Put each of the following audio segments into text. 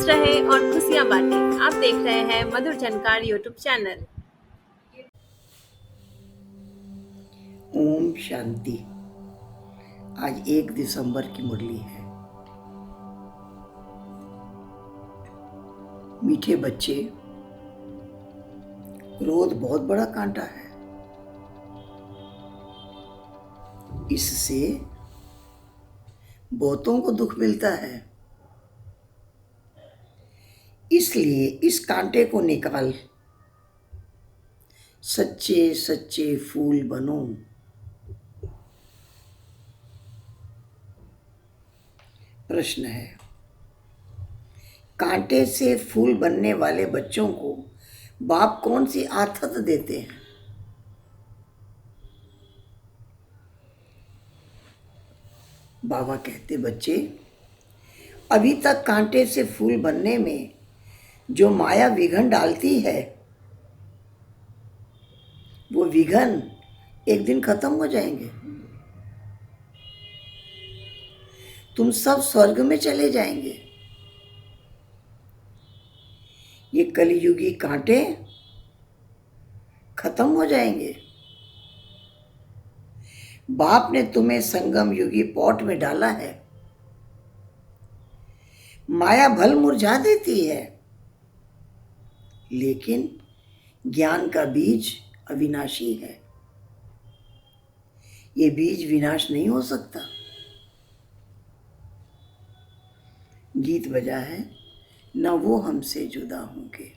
रहे और खुशियाँ बांटे। आप देख रहे हैं मधुर झनकार यूट्यूब चैनल। ओम शांति। आज 1 दिसंबर की मुरली है। मीठे बच्चे, क्रोध बहुत बड़ा कांटा है। इससे बहुतों को दुख मिलता है। इसलिए इस कांटे को निकाल सच्चे सच्चे फूल बनो। प्रश्न है, कांटे से फूल बनने वाले बच्चों को बाप कौन सी आदत देते हैं? बाबा कहते, बच्चे, अभी तक कांटे से फूल बनने में जो माया विघन डालती है, वो विघन एक दिन खत्म हो जाएंगे। तुम सब स्वर्ग में चले जाएंगे। ये कलियुगी कांटे खत्म हो जाएंगे। बाप ने तुम्हें संगम युगी पॉट में डाला है। माया भल मुरझा देती है, लेकिन ज्ञान का बीज अविनाशी है। ये बीज विनाश नहीं हो सकता। गीत बजा है, न वो हमसे जुदा होंगे।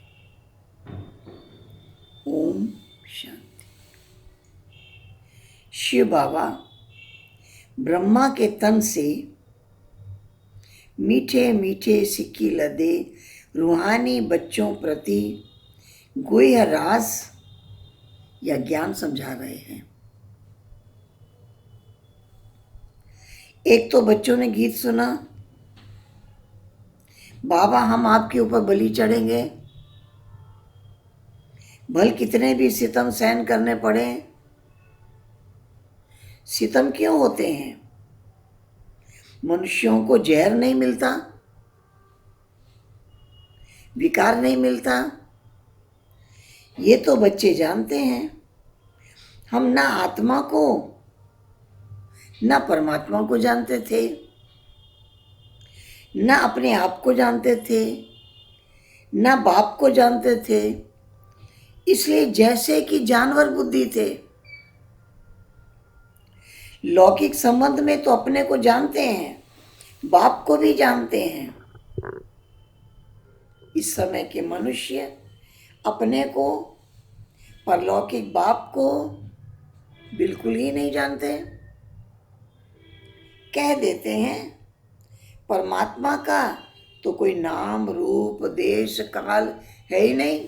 ओम शांति। शिव बाबा ब्रह्मा के तन से मीठे मीठे सिक्की लदे रूहानी बच्चों प्रति गुह्य राज या ज्ञान समझा रहे हैं। एक तो बच्चों ने गीत सुना, बाबा हम आपके ऊपर बलि चढ़ेंगे, भल कितने भी सितम सहन करने पड़े। सितम क्यों होते हैं? मनुष्यों को जहर नहीं मिलता, विकार नहीं मिलता। ये तो बच्चे जानते हैं। हम ना आत्मा को ना परमात्मा को जानते थे, ना अपने आप को जानते थे, ना बाप को जानते थे। इसलिए जैसे कि जानवर बुद्धि थे। लौकिक संबंध में तो अपने को जानते हैं, बाप को भी जानते हैं। इस समय के मनुष्य अपने को, परलौकिक बाप को बिल्कुल ही नहीं जानते। कह देते हैं परमात्मा का तो कोई नाम रूप देश काल है ही नहीं,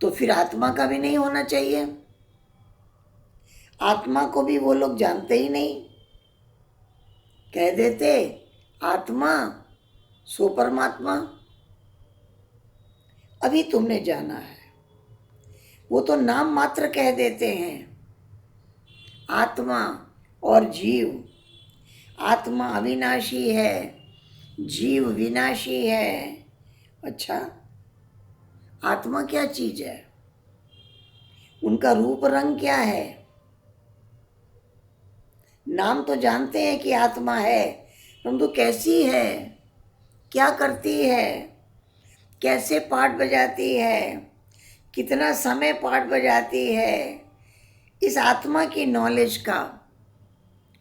तो फिर आत्मा का भी नहीं होना चाहिए। आत्मा को भी वो लोग जानते ही नहीं। कह देते आत्मा सो परमात्मा। अभी तुमने जाना है, वो तो नाम मात्र कह देते हैं। आत्मा और जीव, आत्मा अविनाशी है, जीव विनाशी है। अच्छा, आत्मा क्या चीज है? उनका रूप रंग क्या है? नाम तो जानते हैं कि आत्मा है, परंतु कैसी है, क्या करती है, कैसे पाठ बजाती है, कितना समय पाठ बजाती है, इस आत्मा की नॉलेज का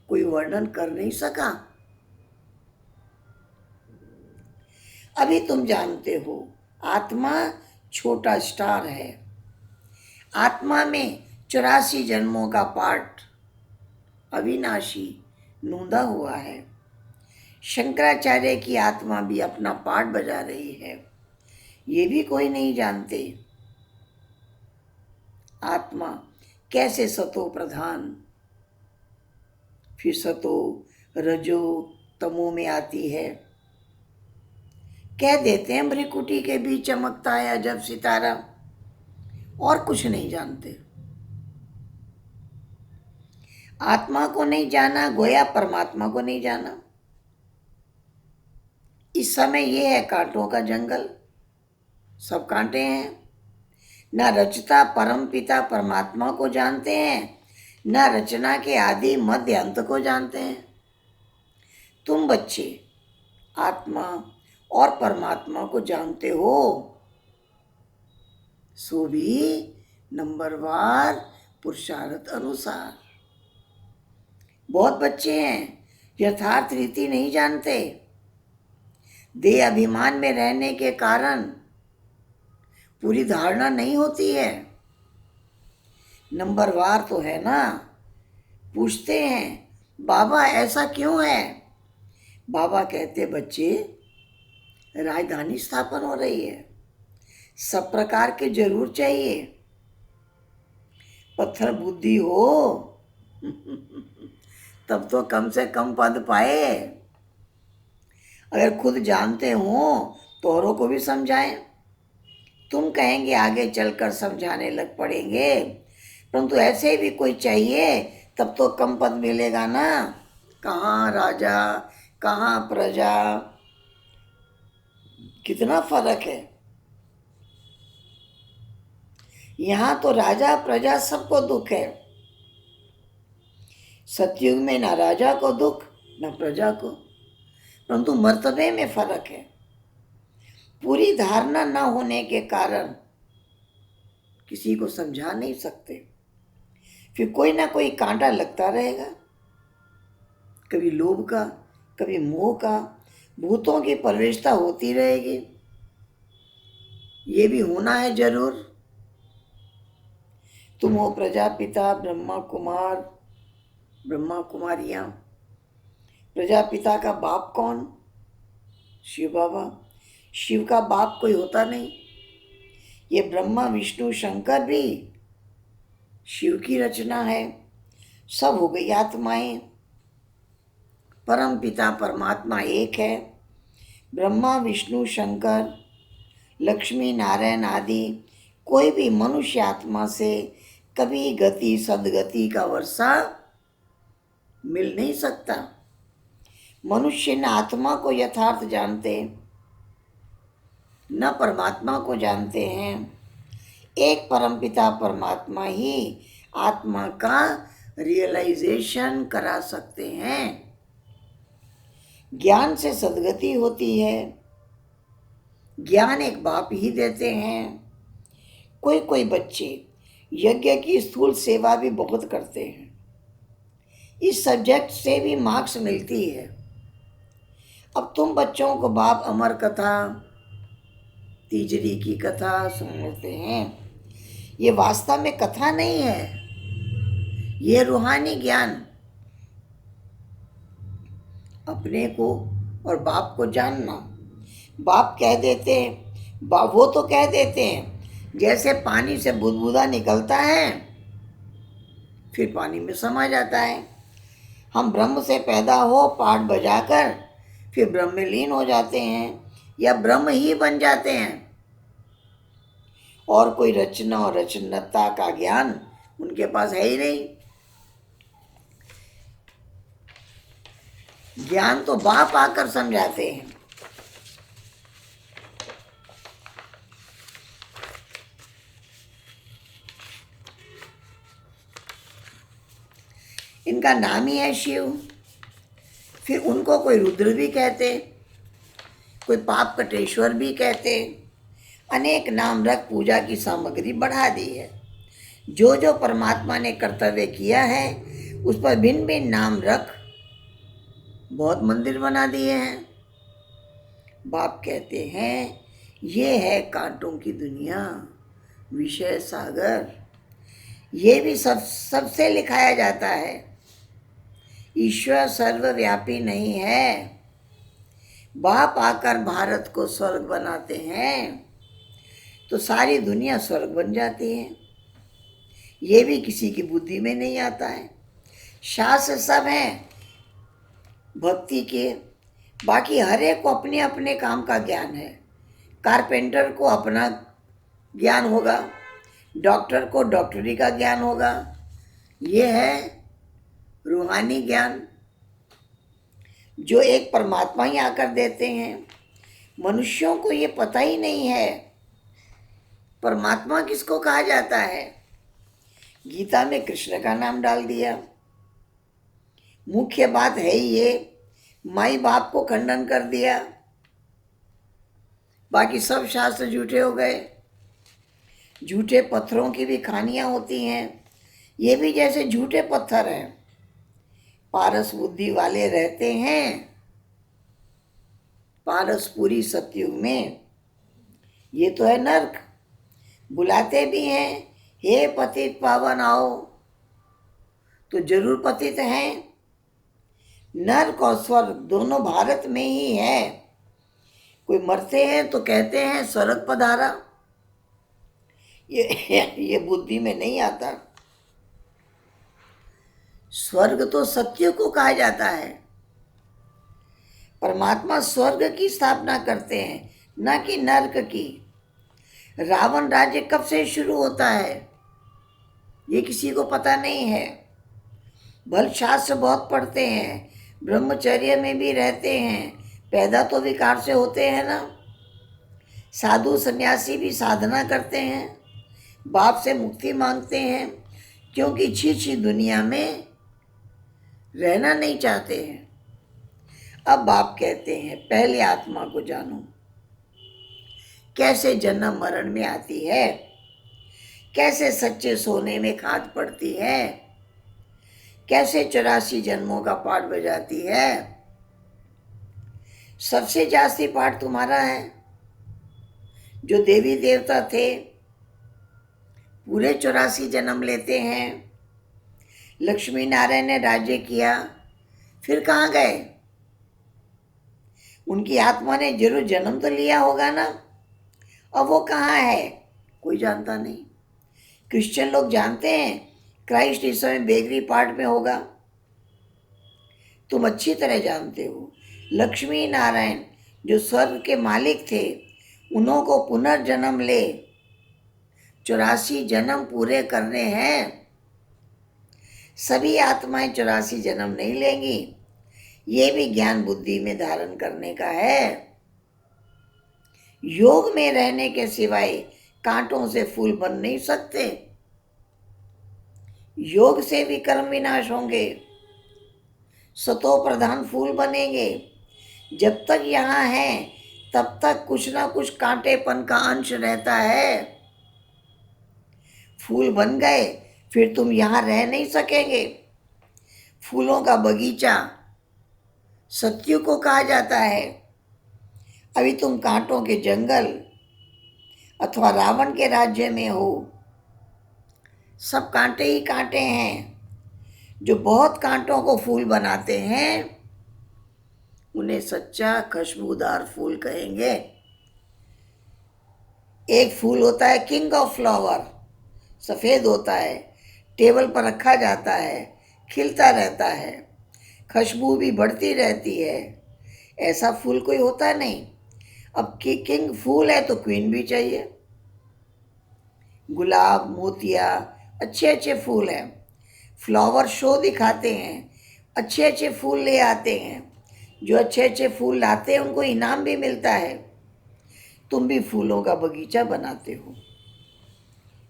कोई वर्णन कर नहीं सका। अभी तुम जानते हो आत्मा छोटा स्टार है। आत्मा में 84 जन्मों का पाठ अविनाशी नूंदा हुआ है। शंकराचार्य की आत्मा भी अपना पाठ बजा रही है, ये भी कोई नहीं जानते। आत्मा कैसे सतो प्रधान, फिर सतो रजो तमो में आती है। कह देते हैं भ्रिकुटी के बीच चमकता है अजब सितारा, और कुछ नहीं जानते। आत्मा को नहीं जाना, गोया परमात्मा को नहीं जाना। इस समय ये है कांटों का जंगल, सब कांटे हैं। न रचता परम पिता परमात्मा को जानते हैं, न रचना के आदि मध्य अंत को जानते हैं। तुम बच्चे आत्मा और परमात्मा को जानते हो, सो भी नंबरवार पुरुषार्थ अनुसार। बहुत बच्चे हैं यथार्थ रीति नहीं जानते, देह अभिमान में रहने के कारण पूरी धारणा नहीं होती है। नंबरवार तो है ना, पूछते हैं बाबा ऐसा क्यों है। बाबा कहते बच्चे राजधानी स्थापन हो रही है, सब प्रकार के जरूर चाहिए, पत्थर बुद्धि हो तब तो कम से कम पद पाए। अगर खुद जानते हो तो औरों को भी समझाएं। तुम कहेंगे आगे चलकर समझाने लग पड़ेंगे, परंतु ऐसे भी कोई चाहिए तब तो कम पद मिलेगा ना। कहाँ राजा कहाँ प्रजा, कितना फर्क है। यहाँ तो राजा प्रजा सबको दुख है, सतयुग में ना राजा को दुख ना प्रजा को, परंतु मर्तबे में फर्क है। पूरी धारणा न होने के कारण किसी को समझा नहीं सकते, फिर कोई ना कोई कांटा लगता रहेगा, कभी लोभ का कभी मोह का, भूतों की प्रवेशता होती रहेगी। ये भी होना है जरूर। तुम हो प्रजापिता ब्रह्मा कुमार ब्रह्मा कुमारियां। प्रजापिता का बाप कौन? शिव बाबा। शिव का बाप कोई होता नहीं। ये ब्रह्मा विष्णु शंकर भी शिव की रचना है, सब हो गई आत्माएं। परम पिता परमात्मा एक है। ब्रह्मा विष्णु शंकर लक्ष्मी नारायण आदि कोई भी मनुष्य आत्मा से कभी गति सदगति का वर्षा मिल नहीं सकता। मनुष्य न आत्मा को यथार्थ जानते न परमात्मा को जानते हैं। एक परमपिता परमात्मा ही आत्मा का रियलाइजेशन करा सकते हैं। ज्ञान से सद्गति होती है, ज्ञान एक बाप ही देते हैं। कोई कोई बच्चे यज्ञ की स्थूल सेवा भी बहुत करते हैं, इस सब्जेक्ट से भी मार्क्स मिलती है। अब तुम बच्चों को बाप अमर कथा तीजरी की कथा सुनाते हैं, ये वास्तव में कथा नहीं है, ये रूहानी ज्ञान। अपने को और बाप को जानना। बाप कह देते हैं, वो तो कह देते हैं जैसे पानी से बुदबुदा निकलता है फिर पानी में समा जाता है। हम ब्रह्म से पैदा हो पाठ बजाकर फिर ब्रह्म में लीन हो जाते हैं या ब्रह्म ही बन जाते हैं। और कोई रचना और रचनता का ज्ञान उनके पास है ही नहीं। ज्ञान तो बाप आकर समझाते हैं। इनका नाम ही है शिव। फिर उनको कोई रुद्र भी कहते, कोई पाप कटेश्वर भी कहते। अनेक नाम रख पूजा की सामग्री बढ़ा दी है। जो जो परमात्मा ने कर्तव्य किया है उस पर भिन्न भिन्न नाम रख बहुत मंदिर बना दिए हैं। बाप कहते हैं ये है कांटों की दुनिया, विषय सागर। ये भी सबसे लिखाया जाता है। ईश्वर सर्वव्यापी नहीं है। बाप आकर भारत को स्वर्ग बनाते हैं तो सारी दुनिया स्वर्ग बन जाती है। ये भी किसी की बुद्धि में नहीं आता है। शास्त्र सब हैं भक्ति के, बाकी हर एक को अपने अपने काम का ज्ञान है। कारपेंटर को अपना ज्ञान होगा, डॉक्टर को डॉक्टरी का ज्ञान होगा। ये है रूहानी ज्ञान जो एक परमात्मा ही आकर देते हैं। मनुष्यों को ये पता ही नहीं है परमात्मा किसको कहा जाता है। गीता में कृष्ण का नाम डाल दिया। मुख्य बात है ये, माई बाप को खंडन कर दिया, बाकी सब शास्त्र झूठे हो गए। झूठे पत्थरों की भी कहानियाँ होती हैं, ये भी जैसे झूठे पत्थर हैं। पारस बुद्धि वाले रहते हैं पारसपुरी सतयुग में, ये तो है नर्क। बुलाते भी हैं, हे पतित पावन आओ, तो जरूर पतित हैं। नर्क और स्वर्ग दोनों भारत में ही है। कोई मरते हैं तो कहते हैं स्वर्ग पधारा, ये बुद्धि में नहीं आता। स्वर्ग तो सत्य को कहा जाता है। परमात्मा स्वर्ग की स्थापना करते हैं, न कि नरक की। रावण राज्य कब से शुरू होता है ये किसी को पता नहीं है। बल शास्त्र बहुत पढ़ते हैं, ब्रह्मचर्य में भी रहते हैं, पैदा तो विकार से होते हैं ना। साधु सन्यासी भी साधना करते हैं, बाप से मुक्ति मांगते हैं, क्योंकि छी दुनिया में रहना नहीं चाहते हैं। अब बाप कहते हैं पहले आत्मा को जानो, कैसे जन्म मरण में आती है, कैसे सच्चे सोने में खाद पड़ती है, कैसे 84 जन्मों का पाठ बजाती है। सबसे जास्ती पाठ तुम्हारा है। जो देवी देवता थे पूरे 84 जन्म लेते हैं। लक्ष्मी नारायण ने राज्य किया, फिर कहाँ गए? उनकी आत्मा ने जरूर जन्म तो लिया होगा ना। अब वो कहाँ है कोई जानता नहीं। क्रिश्चियन लोग जानते हैं क्राइस्ट इस समय बेगरी पार्ट में होगा। तुम अच्छी तरह जानते हो लक्ष्मी नारायण जो स्वर्ग के मालिक थे, उन्हों को पुनर्जन्म ले 84 जन्म पूरे करने हैं। सभी आत्माएं 84 जन्म नहीं लेंगी, ये भी ज्ञान बुद्धि में धारण करने का है। योग में रहने के सिवाय कांटों से फूल बन नहीं सकते। योग से भी कर्म विनाश होंगे, सतो प्रधान फूल बनेंगे। जब तक यहाँ है तब तक कुछ ना कुछ कांटेपन का अंश रहता है। फूल बन गए फिर तुम यहाँ रह नहीं सकेंगे। फूलों का बगीचा सत्युग को कहा जाता है। अभी तुम कांटों के जंगल अथवा रावण के राज्य में हो। सब कांटे ही कांटे हैं। जो बहुत कांटों को फूल बनाते हैं उन्हें सच्चा खुशबूदार फूल कहेंगे। एक फूल होता है किंग ऑफ फ्लावर, सफ़ेद होता है, टेबल पर रखा जाता है, खिलता रहता है, खुशबू भी बढ़ती रहती है। ऐसा फूल कोई होता नहीं। अब किंग फूल है तो क्वीन भी चाहिए। गुलाब, मोतिया अच्छे अच्छे फूल हैं। फ्लावर शो दिखाते हैं, अच्छे अच्छे फूल ले आते हैं। जो अच्छे अच्छे फूल लाते हैं उनको इनाम भी मिलता है। तुम भी फूलों का बगीचा बनाते हो,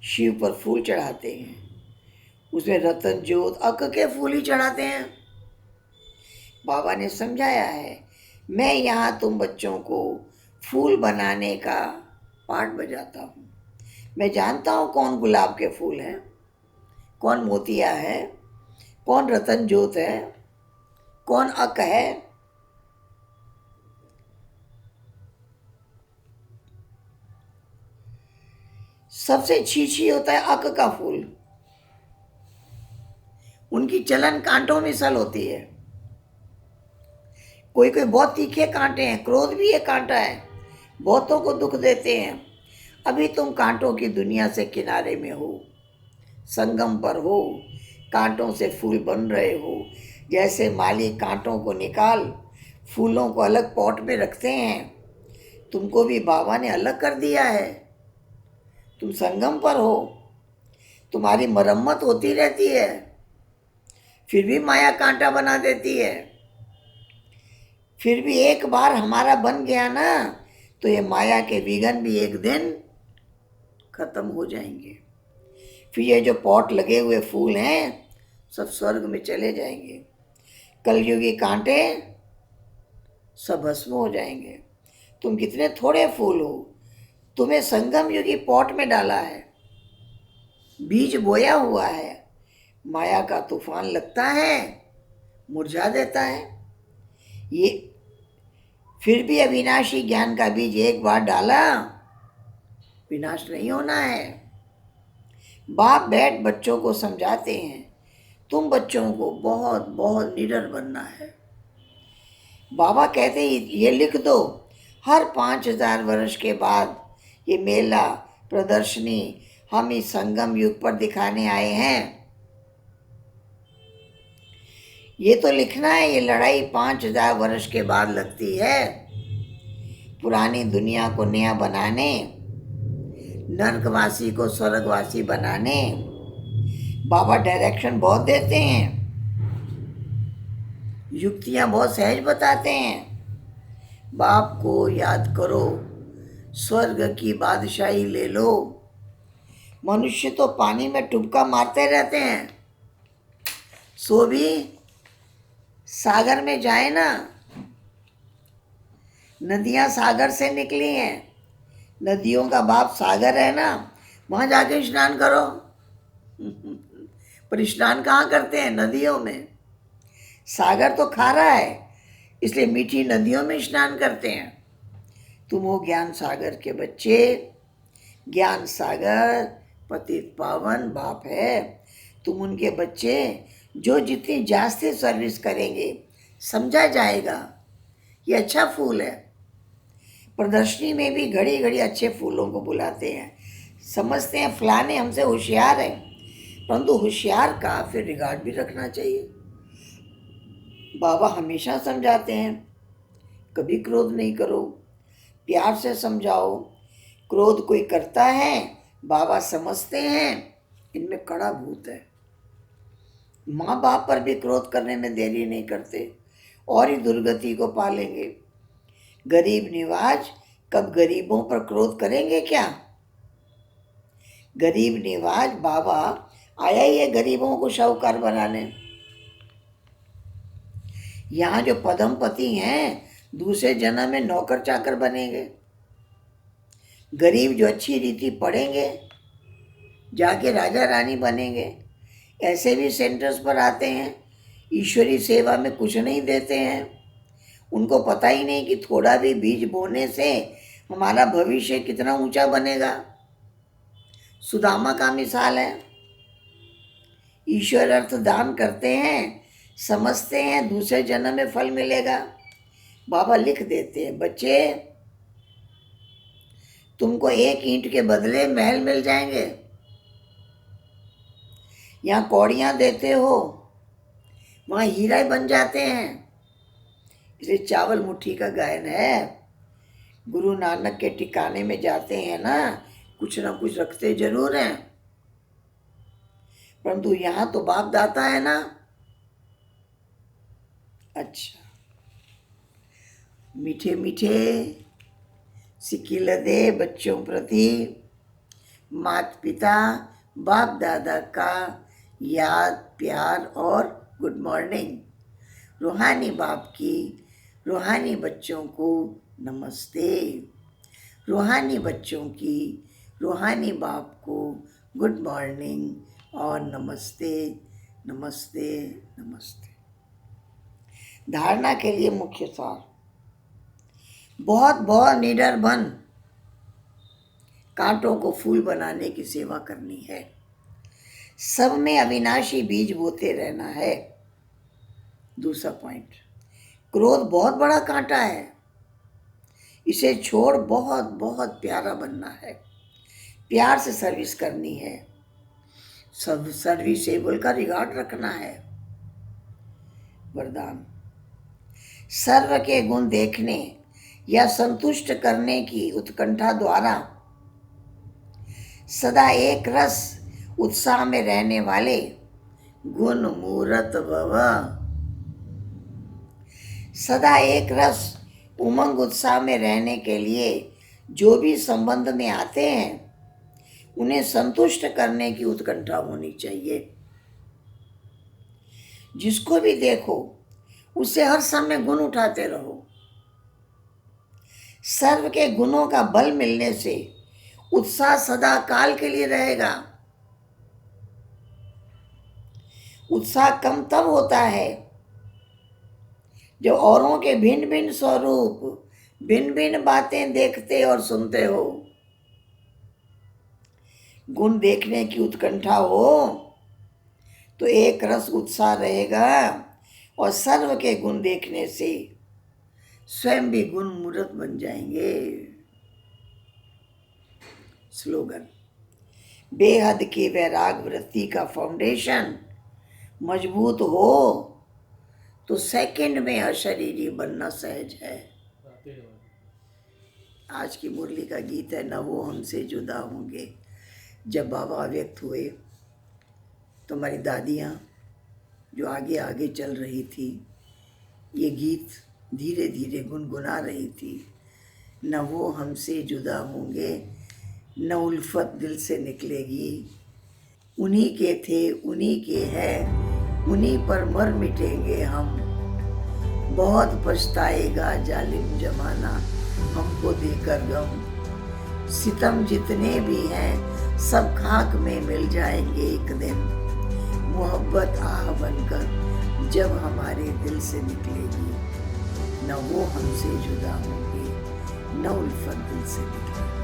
शिव पर फूल चढ़ाते हैं, उसमें रतन ज्योत अक के फूल ही चढ़ाते हैं। बाबा ने समझाया है, मैं यहाँ तुम बच्चों को फूल बनाने का पाठ बजाता हूँ। मैं जानता हूँ कौन गुलाब के फूल हैं, कौन मोतिया है, कौन रतन ज्योत है, कौन अक है। सबसे छीछी होता है अक का फूल। उनकी चलन कांटों में सल होती है। कोई कोई बहुत तीखे कांटे हैं, क्रोध भी एक कांटा है, बहुतों को दुख देते हैं। अभी तुम कांटों की दुनिया से किनारे में हो, संगम पर हो, कांटों से फूल बन रहे हो। जैसे माली कांटों को निकाल फूलों को अलग पॉट में रखते हैं, तुमको भी बाबा ने अलग कर दिया है। तुम संगम पर हो, तुम्हारी मरम्मत होती रहती है, फिर भी माया कांटा बना देती है। फिर भी एक बार हमारा बन गया ना तो ये माया के विघ्न भी एक दिन खत्म हो जाएंगे। फिर ये जो पॉट लगे हुए फूल हैं सब स्वर्ग में चले जाएंगे। कलयुगी कांटे सब भस्म हो जाएंगे। तुम कितने थोड़े फूल हो, तुम्हें संगम युगी पॉट में डाला है, बीज बोया हुआ है, माया का तूफान लगता है मुरझा देता है। ये फिर भी अविनाशी ज्ञान का बीज एक बार डाला विनाश नहीं होना है। बाप बैठ बच्चों को समझाते हैं, तुम बच्चों को बहुत बहुत निडर बनना है। बाबा कहते ये लिख दो, हर 5000 वर्ष के बाद ये मेला प्रदर्शनी हम इस संगम युग पर दिखाने आए हैं। ये तो लिखना है, ये लड़ाई 5000 वर्ष के बाद लगती है। पुरानी दुनिया को नया बनाने, नरकवासी को स्वर्गवासी बनाने बाबा डायरेक्शन बहुत देते हैं, युक्तियां बहुत सहज बताते हैं। बाप को याद करो, स्वर्ग की बादशाही ले लो। मनुष्य तो पानी में टुबका मारते रहते हैं, सो भी सागर में जाए ना, नदियां सागर से निकली हैं, नदियों का बाप सागर है ना, वहां जाके स्नान करो। पर स्नान कहाँ करते हैं? नदियों में। सागर तो खारा है, इसलिए मीठी नदियों में स्नान करते हैं। तुम हो ज्ञान सागर के बच्चे। ज्ञान सागर पतित पावन बाप है, तुम उनके बच्चे। जो जितनी जास्ती सर्विस करेंगे समझा जाएगा ये अच्छा फूल है। प्रदर्शनी में भी घड़ी घड़ी अच्छे फूलों को बुलाते हैं, समझते हैं फलाने हमसे होशियार है, परंतु होशियार का फिर रिगार्ड भी रखना चाहिए। बाबा हमेशा समझाते हैं, कभी क्रोध नहीं करो, प्यार से समझाओ। क्रोध कोई करता है, बाबा समझते हैं इनमें कड़ा भूत है। माँ बाप पर भी क्रोध करने में देरी नहीं करते, और ही दुर्गति को पालेंगे। गरीब निवाज कब गरीबों पर क्रोध करेंगे क्या? गरीब निवाज बाबा आया ही है गरीबों को शाहूकार बनाने। यहाँ जो पदमपति हैं दूसरे जन्म में नौकर चाकर बनेंगे। गरीब जो अच्छी रीति पढ़ेंगे जाके राजा रानी बनेंगे। ऐसे भी सेंटर्स पर आते हैं, ईश्वरी सेवा में कुछ नहीं देते हैं। उनको पता ही नहीं कि थोड़ा भी बीज बोने से हमारा भविष्य कितना ऊंचा बनेगा। सुदामा का मिसाल है, ईश्वर अर्थ दान करते हैं, समझते हैं दूसरे जन्म में फल मिलेगा। बाबा लिख देते हैं, बच्चे तुमको एक ईंट के बदले महल मिल जाएंगे। यहाँ कौड़ियाँ देते हो, वहाँ हीरा बन जाते हैं। इसलिए चावल मुट्ठी का गायन है। गुरु नानक के ठिकाने में जाते हैं ना, कुछ ना कुछ रखते जरूर हैं, परंतु यहाँ तो बाप दाता है ना। अच्छा, मीठे मीठे सिक्की लदे बच्चों प्रति माता पिता बाप दादा का याद प्यार और गुड मॉर्निंग। रूहानी बाप की रूहानी बच्चों को नमस्ते। रूहानी बच्चों की रूहानी बाप को गुड मॉर्निंग और नमस्ते नमस्ते नमस्ते। धारणा के लिए मुख्य सार, बहुत बहुत निडर बन कांटों को फूल बनाने की सेवा करनी है। सब में अविनाशी बीज बोते रहना है। दूसरा पॉइंट, क्रोध बहुत बड़ा कांटा है, इसे छोड़ बहुत बहुत प्यारा बनना है। प्यार से सर्विस करनी है, सब सर्विसेबल का रिगार्ड रखना है। वरदान, सर्व के गुण देखने या संतुष्ट करने की उत्कंठा द्वारा सदा एक रस उत्साह में रहने वाले गुण मूर्त भव। सदा एक रस उमंग उत्साह में रहने के लिए जो भी संबंध में आते हैं उन्हें संतुष्ट करने की उत्कंठा होनी चाहिए। जिसको भी देखो उससे हर समय गुण उठाते रहो। सर्व के गुणों का बल मिलने से उत्साह सदा काल के लिए रहेगा। उत्साह कम तब होता है जब औरों के भिन्न भिन्न स्वरूप, भिन्न भिन्न बातें देखते और सुनते हो। गुण देखने की उत्कंठा हो तो एक रस उत्साह रहेगा और सर्व के गुण देखने से स्वयं भी गुण मूर्त बन जाएंगे। स्लोगन: बेहद की वैराग वृत्ति का फाउंडेशन मजबूत हो तो सेकंड में अशरीरी बनना सहज है। आज की मुरली का गीत है, न वो हमसे जुदा होंगे। जब बाबा व्यक्त हुए तो हमारी दादियाँ जो आगे आगे चल रही थी, ये गीत धीरे धीरे गुनगुना रही थी। न वो हमसे जुदा होंगे, न उल्फत दिल से निकलेगी। उन्हीं के थे, उन्हीं के हैं, उन्हीं पर मर मिटेंगे हम। बहुत पछताएगा जालिम जमाना हमको देकर गम। सितम जितने भी हैं सब खाक में मिल जाएंगे एक दिन। मोहब्बत आह बनकर जब हमारे दिल से निकलेगी, न वो हमसे जुदा होंगे, न उल्फत दिल से निकलेगी।